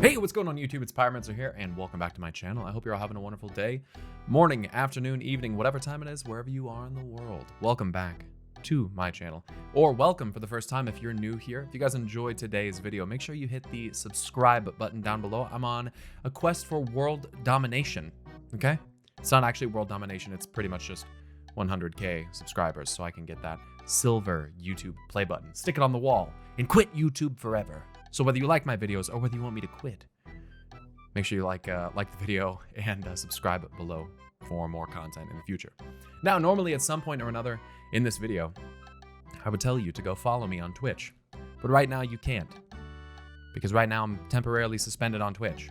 Hey, what's going on YouTube? It's Pyromancer here, and welcome back to my channel. I hope you're all having a wonderful day, morning, afternoon, evening, whatever time it is, wherever you are in the world. Welcome back to my channel, or welcome for the first time if you're new here. If you guys enjoyed today's video, make sure you hit the subscribe button down below. I'm on a quest for world domination, okay? It's not actually world domination, it's pretty much just 100K subscribers, so I can get that silver YouTube play button, stick it on the wall, and quit YouTube forever. So whether you like my videos or whether you want me to quit, make sure you like the video and subscribe below for more content in the future. Now, normally at some point or another in this video, I would tell you to go follow me on Twitch. But right now you can't. Because right now I'm temporarily suspended on Twitch.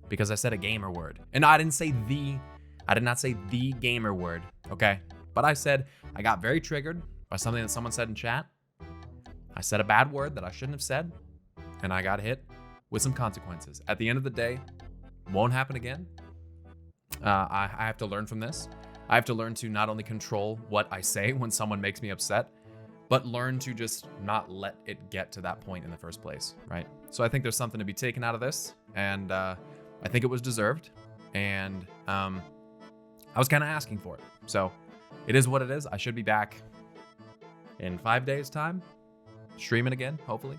Because I said a gamer word. And I did not say the gamer word, okay? But I said I got very triggered by something that someone said in chat. I said a bad word that I shouldn't have said. And I got hit with some consequences. At the end of the day, won't happen again. I have to learn from this. I have to learn to not only control what I say when someone makes me upset, but learn to just not let it get to that point in the first place, right? So I think there's something to be taken out of this, and I think it was deserved, and I was kind of asking for it. So it is what it is. I should be back in 5 days' time, streaming again, hopefully.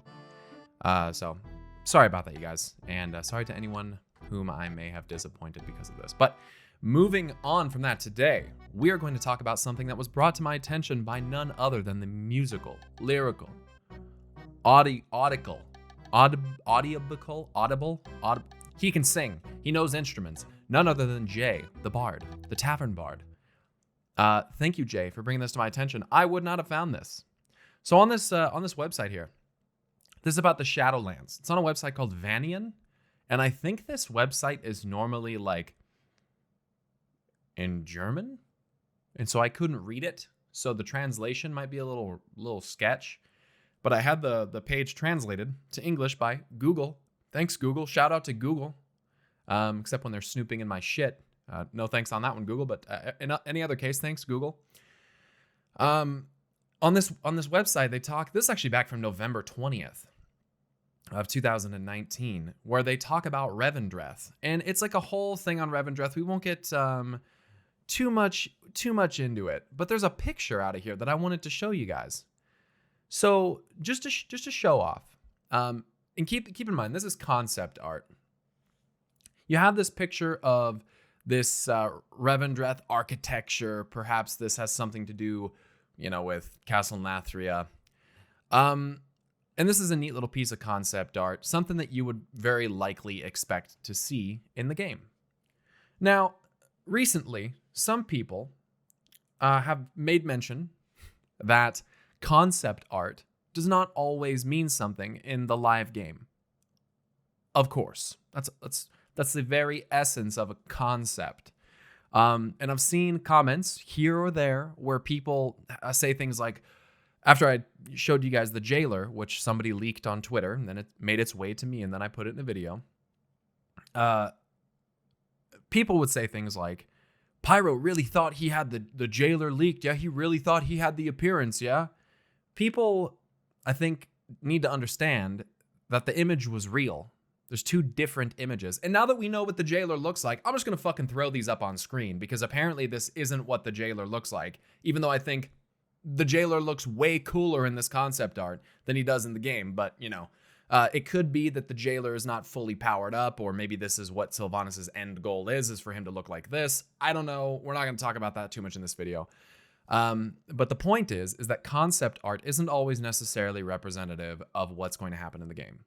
So sorry about that, you guys, and sorry to anyone whom I may have disappointed because of this. But moving on from that, today we are going to talk about something that was brought to my attention by none other than the musical, lyrical, audible. He can sing. He knows instruments. None other than Jay, the bard, the tavern bard. Thank you, Jay, for bringing this to my attention. I would not have found this. So on this website here. This is about the Shadowlands. It's on a website called Vanian, and I think this website is normally like in German, and so I couldn't read it. So the translation might be a little sketch, but I had the page translated to English by Google. Thanks, Google. Shout out to Google. Except when they're snooping in my shit. No thanks on that one, Google. But in any other case, thanks, Google. On this website, they talk. This is actually back from November 20th. Of 2019, where they talk about REVENDRETH, and it's like a whole thing on REVENDRETH. We won't get too much into it, but there's a picture out of here that I wanted to show you guys. So just to show off, and keep in mind this is concept art. You have this picture of this REVENDRETH architecture. Perhaps this has something to do, with Castle Nathria. And this is a neat little piece of concept art, something that you would very likely expect to see in the game. Now, recently, some people have made mention that concept art does not always mean something in the live game. Of course, that's the very essence of a concept. And I've seen comments here or there where people say things like, after I showed you guys the jailer, which somebody leaked on Twitter, and then it made its way to me, and then I put it in a video, people would say things like, Pyro really thought he had the jailer leaked. Yeah, he really thought he had the appearance, yeah? People, I think, need to understand that the image was real. There's two different images. And now that we know what the jailer looks like, I'm just going to fucking throw these up on screen, because apparently this isn't what the jailer looks like, even though I think the jailer looks way cooler in this concept art than he does in the game. But, it could be that the jailer is not fully powered up, or maybe this is what Sylvanas' end goal is for him to look like this. I don't know. We're not going to talk about that too much in this video. But the point is that concept art isn't always necessarily representative of what's going to happen in the game.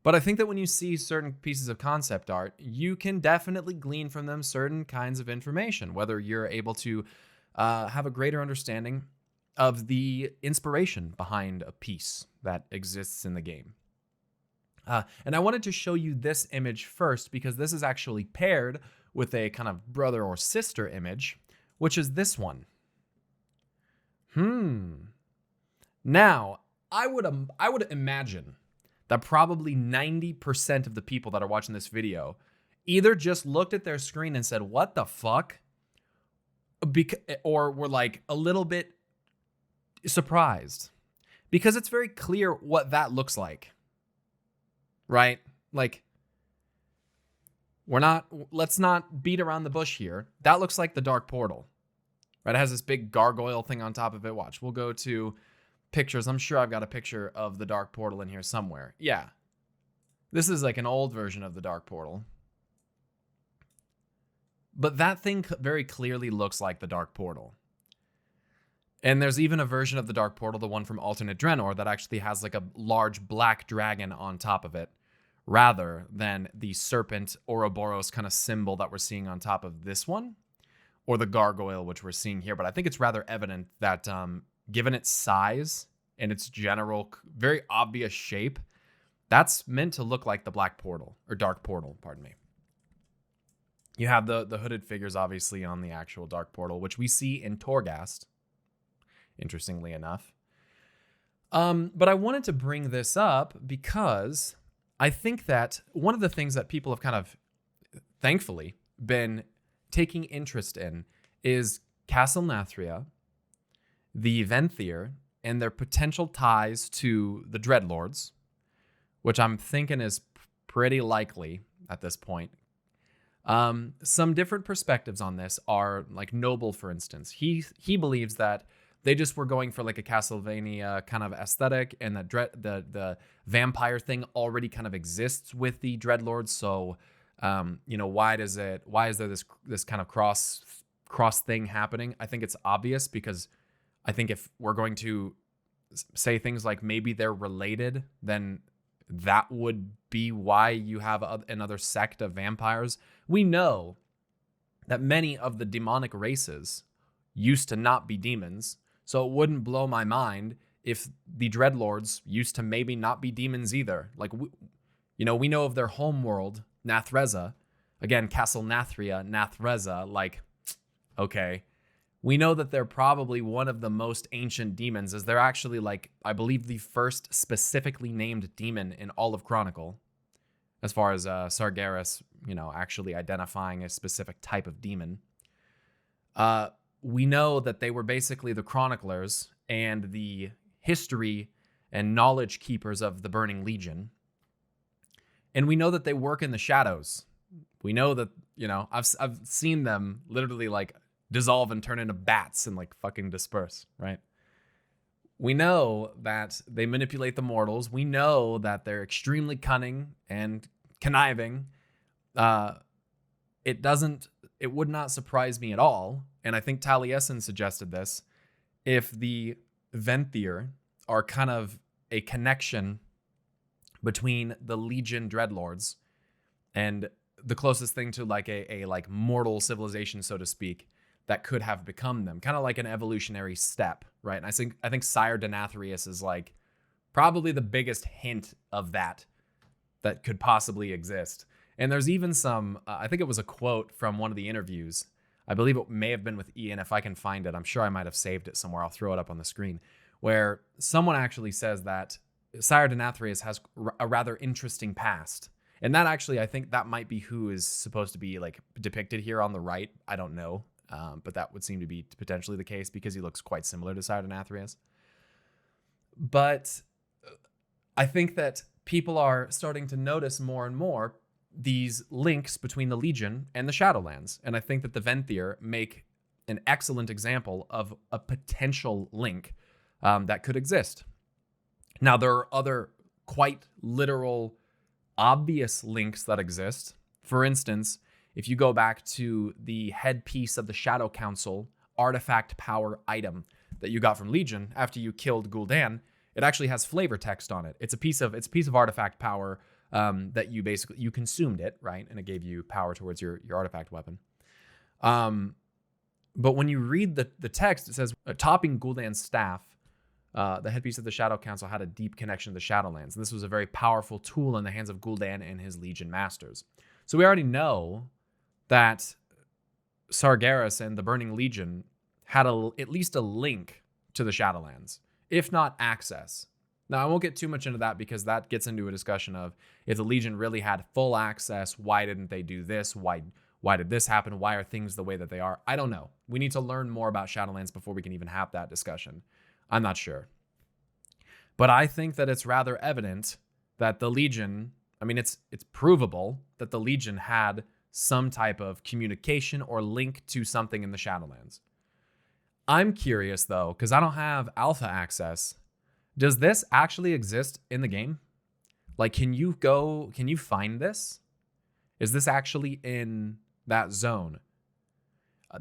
But I think that when you see certain pieces of concept art, you can definitely glean from them certain kinds of information, whether you're able to have a greater understanding of the inspiration behind a piece that exists in the game. And I wanted to show you this image first, because this is actually paired with a kind of brother or sister image, which is this one. Now, I would imagine that probably 90% of the people that are watching this video either just looked at their screen and said, what the fuck? Or were like a little bit surprised, because it's very clear what that looks like, right? Like, let's not beat around the bush here. That looks like the Dark Portal, right? It has this big gargoyle thing on top of it. Watch, we'll go to pictures. I'm sure I've got a picture of the Dark Portal in here somewhere. Yeah. This is like an old version of the Dark Portal. But that thing very clearly looks like the Dark Portal. And there's even a version of the Dark Portal, the one from Alternate Draenor, that actually has like a large black dragon on top of it, rather than the serpent Ouroboros kind of symbol that we're seeing on top of this one, or the gargoyle, which we're seeing here. But I think it's rather evident that given its size and its general, very obvious shape, that's meant to look like the Black Portal, or Dark Portal, pardon me. You have the hooded figures, obviously, on the actual Dark Portal, which we see in Torghast, interestingly enough. But I wanted to bring this up because I think that one of the things that people have kind of, thankfully, been taking interest in is Castle Nathria, the Venthyr, and their potential ties to the Dreadlords, which I'm thinking is pretty likely at this point. Some different perspectives on this are, like, Noble, for instance. He believes that they just were going for like a Castlevania kind of aesthetic, and that the vampire thing already kind of exists with the Dreadlords. So, why is there this kind of cross thing happening? I think it's obvious, because I think if we're going to say things like maybe they're related, then that would be why you have another sect of vampires. We know that many of the demonic races used to not be demons, so it wouldn't blow my mind if the Dreadlords used to maybe not be demons either. Like, we know of their homeworld, Nathreza. Again, Castle Nathria, Nathreza, like, okay. We know that they're probably one of the most ancient demons, as they're actually, like, I believe the first specifically named demon in all of Chronicle, as far as Sargeras, actually identifying a specific type of demon. We know that they were basically the chroniclers and the history and knowledge keepers of the Burning Legion. And we know that they work in the shadows. We know that, I've seen them literally, like, dissolve and turn into bats and, like, fucking disperse, right? We know that they manipulate the mortals. We know that they're extremely cunning and conniving. It would not surprise me at all, and I think Taliesin suggested this, if the Venthyr are kind of a connection between the Legion Dreadlords and the closest thing to like a like mortal civilization, so to speak, that could have become them, kind of like an evolutionary step, right? And I think Sire Denathrius is like probably the biggest hint of that could possibly exist. And there's even some, I think it was a quote from one of the interviews. I believe it may have been with Ian. If I can find it, I'm sure I might have saved it somewhere. I'll throw it up on the screen, where someone actually says that Sire Denathrius has a rather interesting past. And that actually, I think that might be who is supposed to be like depicted here on the right. I don't know. But that would seem to be potentially the case, because he looks quite similar to Sire Denathrius. But I think that people are starting to notice more and more these links between the Legion and the Shadowlands. And I think that the Venthyr make an excellent example of a potential link that could exist. Now, there are other quite literal, obvious links that exist. For instance, if you go back to the headpiece of the Shadow Council artifact power item that you got from Legion after you killed Gul'dan, it actually has flavor text on it. It's a piece of artifact power that you consumed it, right? And it gave you power towards your artifact weapon. But when you read the text, it says, topping Gul'dan's staff, the headpiece of the Shadow Council had a deep connection to the Shadowlands. And this was a very powerful tool in the hands of Gul'dan and his Legion masters. So we already know that Sargeras and the Burning Legion had at least a link to the Shadowlands, if not access. Now, I won't get too much into that, because that gets into a discussion of if the Legion really had full access, why didn't they do this? Why did this happen? Why are things the way that they are? I don't know. We need to learn more about Shadowlands before we can even have that discussion. I'm not sure. But I think that it's rather evident that the Legion, I mean, it's provable that the Legion had some type of communication or link to something in the Shadowlands. I'm curious though, because I don't have alpha access. Does this actually exist in the game? Like, can you find this? Is this actually in that zone?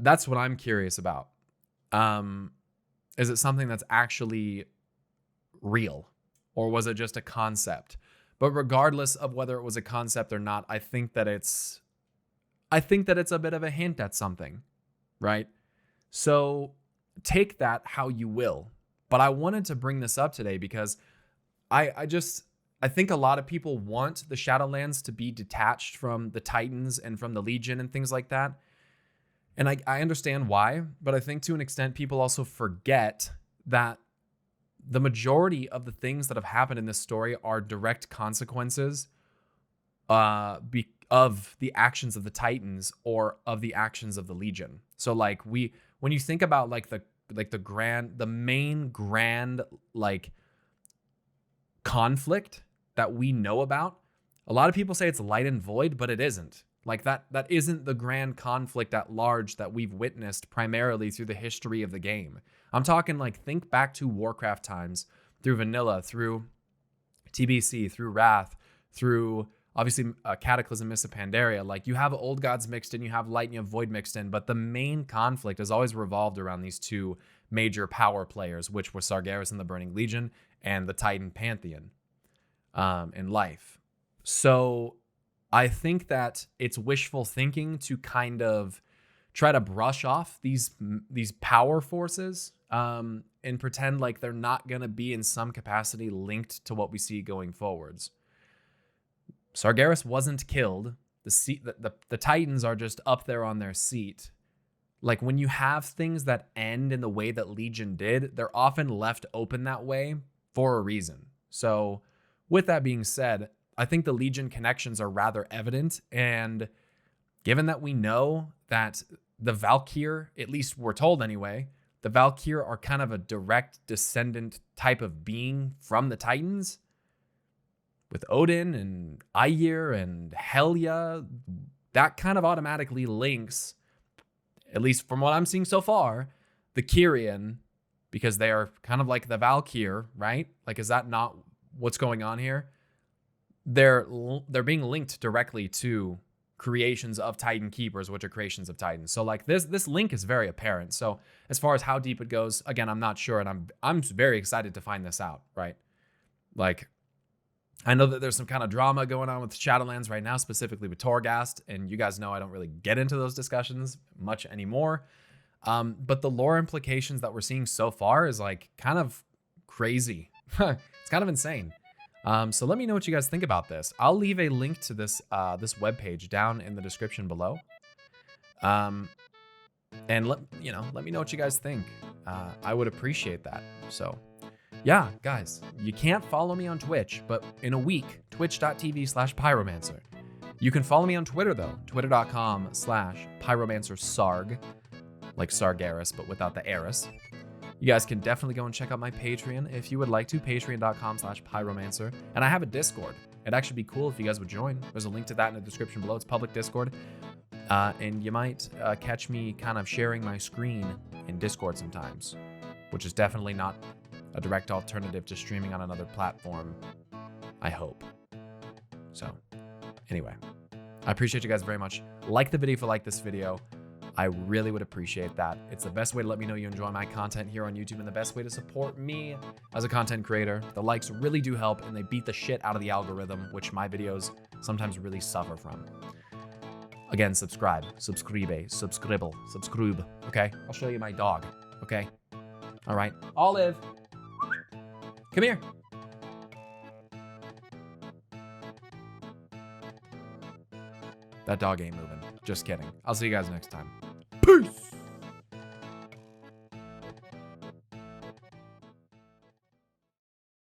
That's what I'm curious about. Is it something that's actually real, or was it just a concept? But regardless of whether it was a concept or not, I think that it's a bit of a hint at something, right? So take that how you will. But I wanted to bring this up today because I think a lot of people want the Shadowlands to be detached from the Titans and from the Legion and things like that. And I understand why, but I think to an extent people also forget that the majority of the things that have happened in this story are direct consequences of the actions of the Titans or of the actions of the Legion. So like when you think about like the main grand like conflict that we know about, a lot of people say it's light and void, but it isn't. Like that isn't the grand conflict at large that we've witnessed primarily through the history of the game. I'm talking like, think back to Warcraft times, through vanilla, through TBC, through Wrath, through obviously Cataclysm, Mists of Pandaria. Like, you have old gods mixed in, you have light and you have void mixed in, but the main conflict has always revolved around these two major power players, which were Sargeras and the Burning Legion and the Titan Pantheon in life. So I think that it's wishful thinking to kind of try to brush off these power forces and pretend like they're not going to be in some capacity linked to what we see going forwards. Sargeras wasn't killed. The Titans are just up there on their seat. Like, when you have things that end in the way that Legion did, they're often left open that way for a reason. So with that being said, I think the Legion connections are rather evident. And given that we know that the Valkyr, at least we're told anyway, the Valkyr are kind of a direct descendant type of being from the Titans, with Odin and Aegir and Helya, that kind of automatically links, at least from what I'm seeing so far, the Kyrian, because they are kind of like the Valkyr, right? Like, is that not what's going on here? They're being linked directly to creations of Titan Keepers, which are creations of Titans. So like this link is very apparent. So as far as how deep it goes, again, I'm not sure, and I'm very excited to find this out, right? Like, I know that there's some kind of drama going on with Shadowlands right now, specifically with Torghast, and you guys know I don't really get into those discussions much anymore. But the lore implications that we're seeing so far is like kind of crazy. It's kind of insane. So let me know what you guys think about this. I'll leave a link to this webpage down in the description below. And let me know what you guys think. I would appreciate that. So yeah, guys, you can't follow me on Twitch, but in a week, twitch.tv/Pyromancer. You can follow me on Twitter though, twitter.com/PyromancerSarg, like Sargeras, but without the Eris. You guys can definitely go and check out my Patreon if you would like to, patreon.com/Pyromancer. And I have a Discord. It'd actually be cool if you guys would join. There's a link to that in the description below. It's public Discord. And you might catch me kind of sharing my screen in Discord sometimes, which is definitely not a direct alternative to streaming on another platform, I hope. So anyway, I appreciate you guys very much. Like the video if you like this video. I really would appreciate that. It's the best way to let me know you enjoy my content here on YouTube and the best way to support me as a content creator. The likes really do help, and they beat the shit out of the algorithm, which my videos sometimes really suffer from. Again, subscribe, subscribe, okay? I'll show you my dog, okay? All right, Olive, come here. That dog ain't moving. Just kidding. I'll see you guys next time. Peace!